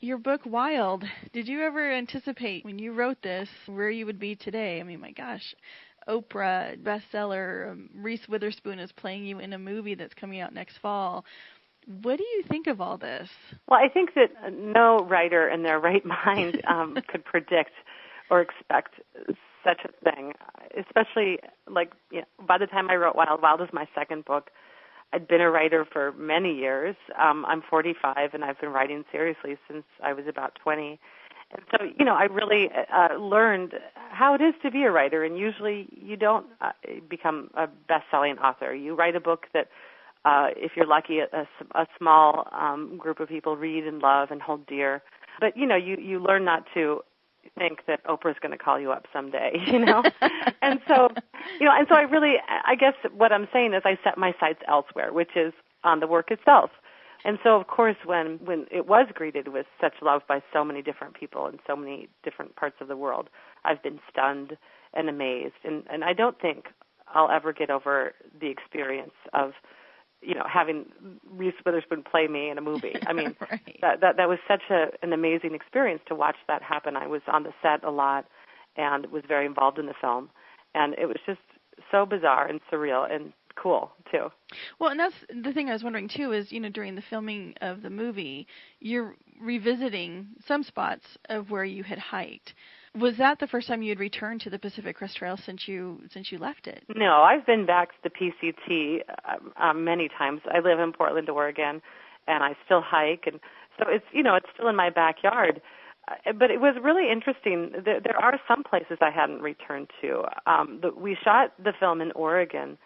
Your book, Wild, did you ever anticipate when you wrote this where you would be today? I mean, my gosh, Oprah bestseller, Reese Witherspoon is playing you in a movie that's coming out next fall. What do you think of all this? Well, I think that no writer in their right mind could predict or expect such a thing, especially by the time I wrote Wild, Wild is my second book. I'd been a writer for many years. I'm 45, and I've been writing seriously since I was about 20. And so, I really learned how it is to be a writer, and usually you don't become a best-selling author. You write a book that, if you're lucky, a small group of people read and love and hold dear. But, you learn not to think that Oprah's going to call you up someday, and so, I guess what I'm saying is I set my sights elsewhere, which is on the work itself. And so, of course, when it was greeted with such love by so many different people in so many different parts of the world, I've been stunned and amazed. And I don't think I'll ever get over the experience of, having Reese Witherspoon play me in a movie. I mean, right. that was such an amazing experience to watch that happen. I was on the set a lot and was very involved in the film. And it was just so bizarre and surreal and cool, too. Well, and that's the thing I was wondering, too, is, during the filming of the movie, you're revisiting some spots of where you had hiked. Was that the first time you had returned to the Pacific Crest Trail since you left it? No, I've been back to the PCT many times. I live in Portland, Oregon, and I still hike, and so it's still in my backyard. But it was really interesting. There are some places I hadn't returned to. We shot the film in Oregon,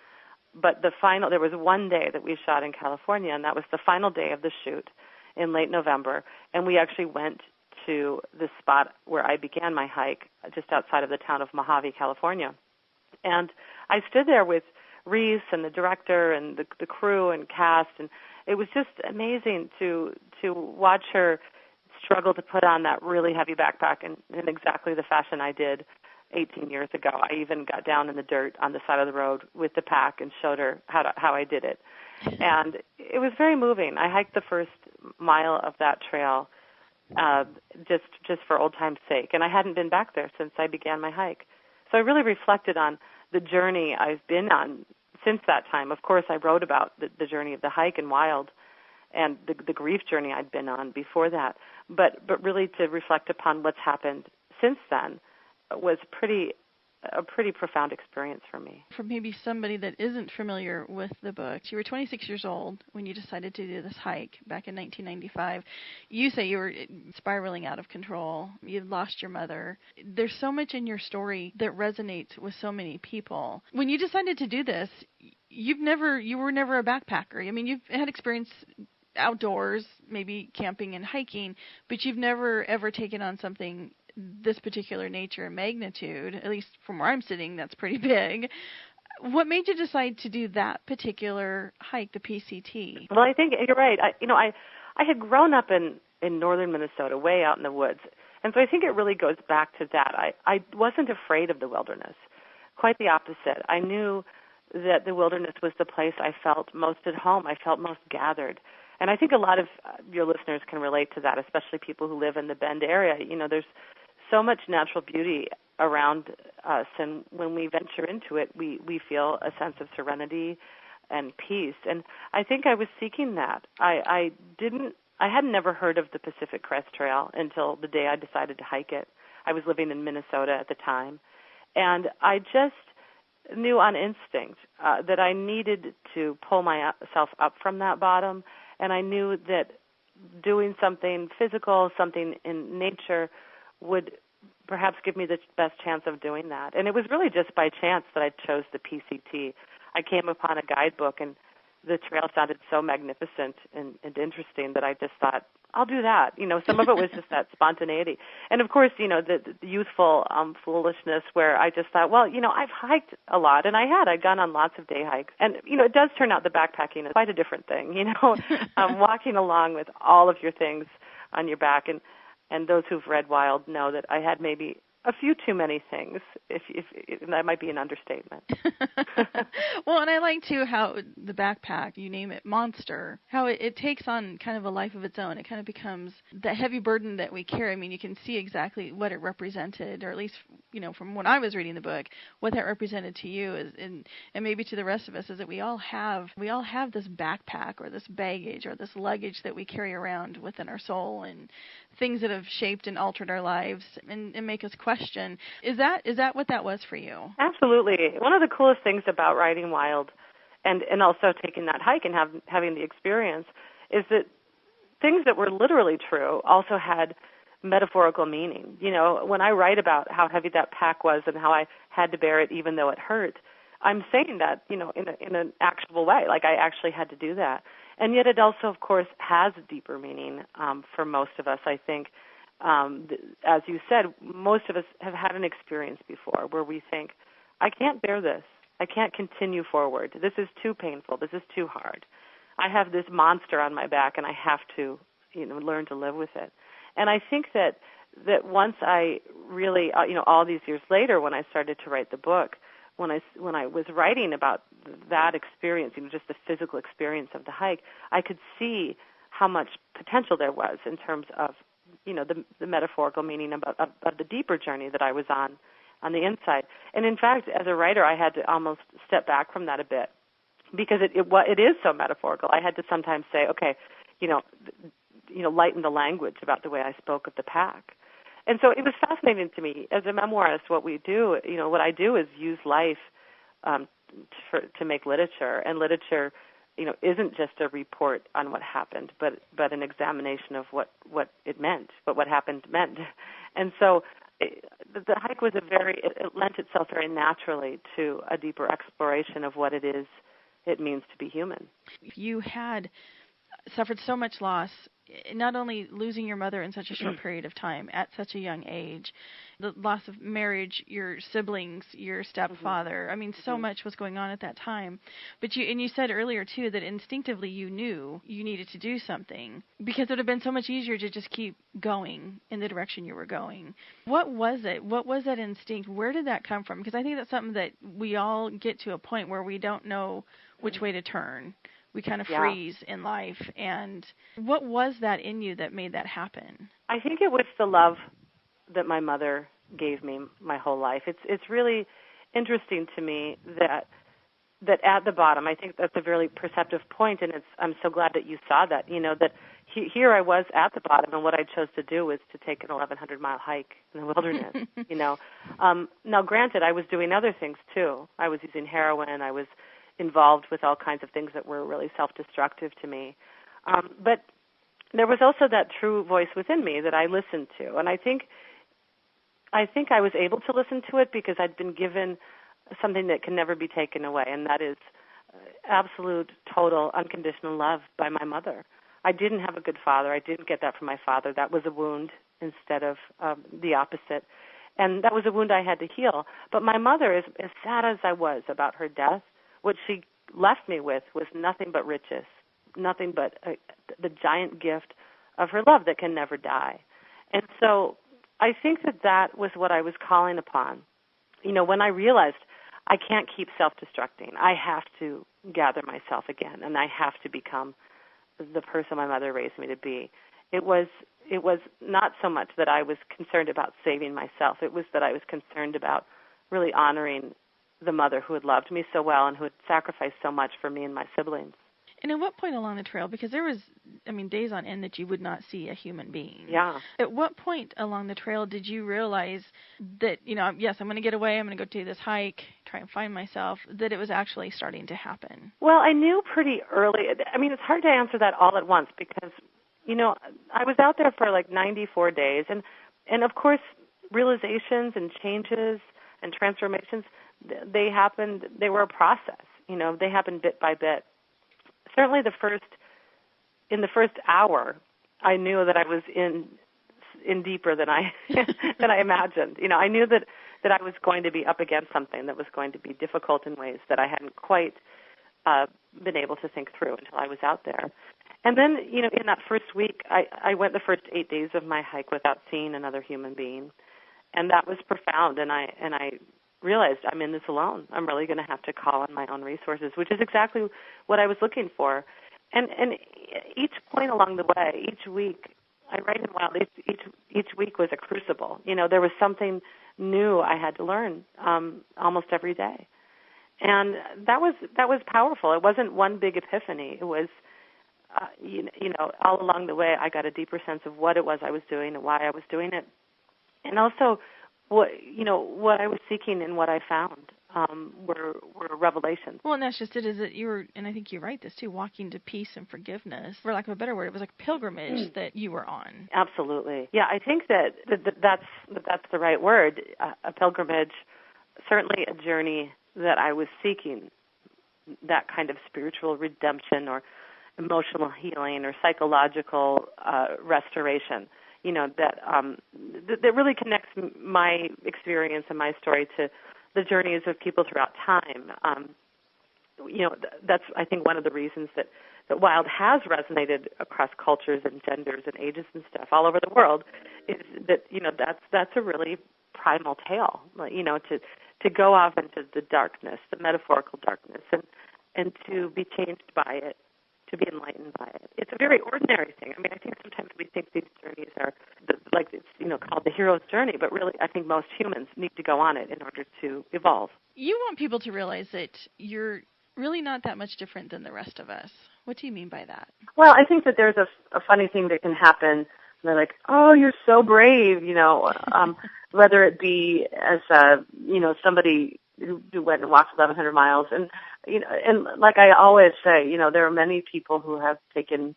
but there was one day that we shot in California, and that was the final day of the shoot in late November, and we actually went to the spot where I began my hike, just outside of the town of Mojave, California. And I stood there with Reese and the director and the crew and cast, and it was just amazing to watch her struggle to put on that really heavy backpack in exactly the fashion I did 18 years ago. I even got down in the dirt on the side of the road with the pack and showed her how I did it. And it was very moving. I hiked the first mile of that trail just for old time's sake. And I hadn't been back there since I began my hike. So I really reflected on the journey I've been on since that time. Of course, I wrote about the journey of the hike and Wild and the grief journey I'd been on before that. But really to reflect upon what's happened since then was a pretty profound experience for me. For maybe somebody that isn't familiar with the book, you were 26 years old when you decided to do this hike back in 1995. You say you were spiraling out of control. You'd lost your mother. There's so much in your story that resonates with so many people. When you decided to do this, you were never a backpacker. I mean, you've had experience outdoors, maybe camping and hiking, but you've never ever taken on something this particular nature and magnitude. At least from where I'm sitting, that's pretty big. What made you decide to do that particular hike, the PCT? Well, I think you're right. I had grown up in northern Minnesota, way out in the woods, and so I think it really goes back to that. I wasn't afraid of the wilderness. Quite the opposite. I knew that the wilderness was the place I felt most at home. I felt most gathered. And I think a lot of your listeners can relate to that, especially people who live in the Bend area. There's so much natural beauty around us, and when we venture into it, we feel a sense of serenity and peace. And I think I was seeking that. I had never heard of the Pacific Crest Trail until the day I decided to hike it. I was living in Minnesota at the time, and I just knew on instinct that I needed to pull myself up from that bottom, and I knew that doing something physical, something in nature, would perhaps give me the best chance of doing that. And it was really just by chance that I chose the PCT. I came upon a guidebook, and the trail sounded so magnificent and interesting that I just thought, I'll do that. Some of it was just that spontaneity. And, of course, the youthful foolishness where I just thought, well, I've hiked a lot, and I'd gone on lots of day hikes. And, it does turn out the backpacking is quite a different thing, walking along with all of your things on your back. And those who've read Wild know that I had maybe a few too many things. If that might be an understatement. Well, and I like too how the backpack, you name it, monster, how it takes on kind of a life of its own. It kind of becomes that heavy burden that we carry. I mean, you can see exactly what it represented, or at least, from when I was reading the book, what that represented to you is, and maybe to the rest of us, is that we all have this backpack or this baggage or this luggage that we carry around within our soul, and things that have shaped and altered our lives and make us question. Is that what that was for you? Absolutely. One of the coolest things about writing Wild and also taking that hike and having the experience is that things that were literally true also had metaphorical meaning. When I write about how heavy that pack was and how I had to bear it even though it hurt, I'm saying that, in an actual way, like I actually had to do that. And yet it also, of course, has a deeper meaning for most of us, I think. As you said, most of us have had an experience before where we think, I can't bear this. I can't continue forward. This is too painful. This is too hard. I have this monster on my back, and I have to, learn to live with it. And I think that once I really, all these years later, when I started to write the book, when I was writing about that experience, just the physical experience of the hike, I could see how much potential there was in terms of, the metaphorical meaning of the deeper journey that I was on the inside. And in fact, as a writer, I had to almost step back from that a bit because it is so metaphorical. I had to sometimes say, okay, lighten the language about the way I spoke of the pack. And so it was fascinating to me as a memoirist. What we do, what I do is use life to make literature, and literature, isn't just a report on what happened, but an examination of what it meant, what happened meant. And so the hike was it lent itself very naturally to a deeper exploration of what it means to be human. You had suffered so much loss, not only losing your mother in such a short period of time at such a young age, the loss of marriage, your siblings, your stepfather. I mean, so much was going on at that time. But you said earlier, too, that instinctively you knew you needed to do something because it would have been so much easier to just keep going in the direction you were going. What was it? What was that instinct? Where did that come from? Because I think that's something that we all get to a point where we don't know which way to turn. We kind of freeze in life. And what was that in you that made that happen? I think it was the love that my mother gave me my whole life. It's really interesting to me that at the bottom, I think that's a very perceptive point, and I'm so glad that you saw that. That here I was at the bottom, and what I chose to do was to take an 1,100-mile hike in the wilderness. Now, granted, I was doing other things too. I was using heroin. I was involved with all kinds of things that were really self-destructive to me. But there was also that true voice within me that I listened to. And I think I was able to listen to it because I'd been given something that can never be taken away, and that is absolute, total, unconditional love by my mother. I didn't have a good father. I didn't get that from my father. That was a wound instead of the opposite. And that was a wound I had to heal. But my mother, as sad as I was about her death, what she left me with was nothing but riches, nothing but the giant gift of her love that can never die. And so I think that was what I was calling upon. When I realized I can't keep self-destructing, I have to gather myself again, and I have to become the person my mother raised me to be. It was not so much that I was concerned about saving myself. It was that I was concerned about really honoring the mother who had loved me so well and who had sacrificed so much for me and my siblings. And at what point along the trail, because there was, days on end that you would not see a human being. Yeah. At what point along the trail did you realize that, yes, I'm going to get away, I'm going to go do this hike, try and find myself, that it was actually starting to happen? Well, I knew pretty early. It's hard to answer that all at once because, I was out there for like 94 days. And of course, realizations and changes and transformations, they happened, they were a process, they happened bit by bit. Certainly in the first hour, I knew that I was in deeper than I imagined. I knew that I was going to be up against something that was going to be difficult in ways that I hadn't quite been able to think through until I was out there. And then, in that first week, I went the first 8 days of my hike without seeing another human being. And that was profound. And I realized I'm in this alone. I'm really going to have to call on my own resources, which is exactly what I was looking for. And each point along the way, each week, I write in Wild. Each week was a crucible. There was something new I had to learn almost every day, and that was powerful. It wasn't one big epiphany. It was, all along the way, I got a deeper sense of what it was I was doing and why I was doing it, and also what I was seeking and what I found were revelations. Well, and that's just it, is that you were, and I think you write this too, walking to peace and forgiveness, for lack of a better word. It was like a pilgrimage that you were on. Absolutely. Yeah, I think that's the right word, a pilgrimage, certainly a journey that I was seeking, that kind of spiritual redemption or emotional healing or psychological restoration. That really connects my experience and my story to the journeys of people throughout time. That's, I think, one of the reasons that Wild has resonated across cultures and genders and ages and stuff all over the world, is that, that's a really primal tale, to go off into the darkness, the metaphorical darkness, and to be changed by it, to be enlightened by it. It's a very ordinary thing. I mean, I think sometimes we think these journeys are called the hero's journey, but really I think most humans need to go on it in order to evolve. You want people to realize that you're really not that much different than the rest of us. What do you mean by that? Well, I think that there's a funny thing that can happen. They're like, oh, you're so brave, whether it be as somebody who went and walked 1,100 miles. And like I always say, there are many people who have taken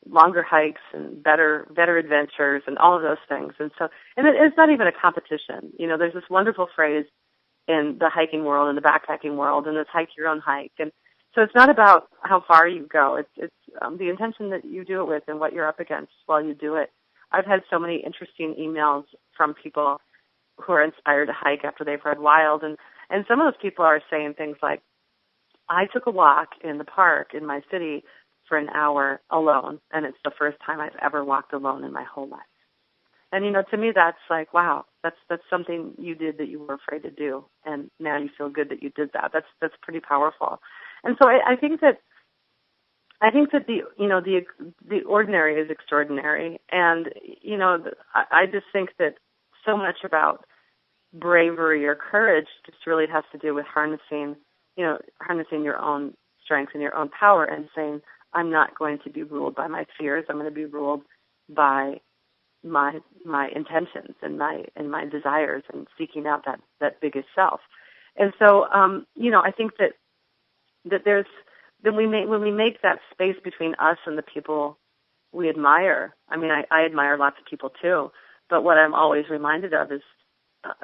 longer hikes and better adventures and all of those things. And it's not even a competition. There's this wonderful phrase in the hiking world and the backpacking world, and it's hike your own hike. And so it's not about how far you go. It's the intention that you do it with and what you're up against while you do it. I've had so many interesting emails from people who are inspired to hike after they've read Wild. And some of those people are saying things like, I took a walk in the park in my city for an hour alone, and it's the first time I've ever walked alone in my whole life. And, to me, that's like, wow, that's something you did that you were afraid to do, and now you feel good that you did that. That's pretty powerful. And so I think that the ordinary is extraordinary, and I just think that so much about bravery or courage just really has to do with harnessing your own strength and your own power and saying, I'm not going to be ruled by my fears. I'm going to be ruled by my intentions and my desires and seeking out that biggest self. And so, I think that there's, when we make that space between us and the people we admire. I mean, I admire lots of people too, but what I'm always reminded of is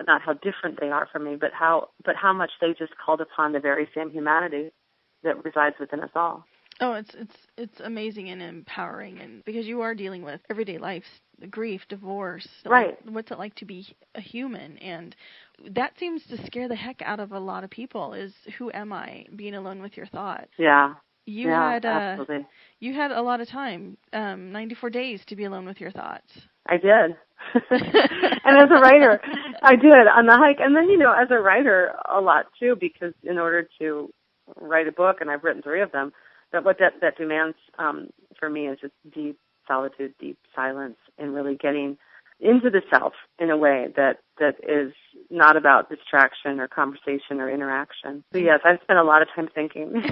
not how different they are from me, but how much they just called upon the very same humanity that resides within us all. Oh, it's amazing and empowering, and because you are dealing with everyday life, grief, divorce, right? What's it like to be a human? And that seems to scare the heck out of a lot of people. Is who am I? Being alone with your thoughts. Yeah. Absolutely. You had a lot of time, 94 days to be alone with your thoughts. I did. And as a writer, I did on the hike. And then, as a writer, a lot too, because in order to write a book, and I've written 3 of them, what that demands for me is just deep solitude, deep silence, and really getting into the self in a way that is not about distraction or conversation or interaction. So yes, I've spent a lot of time thinking.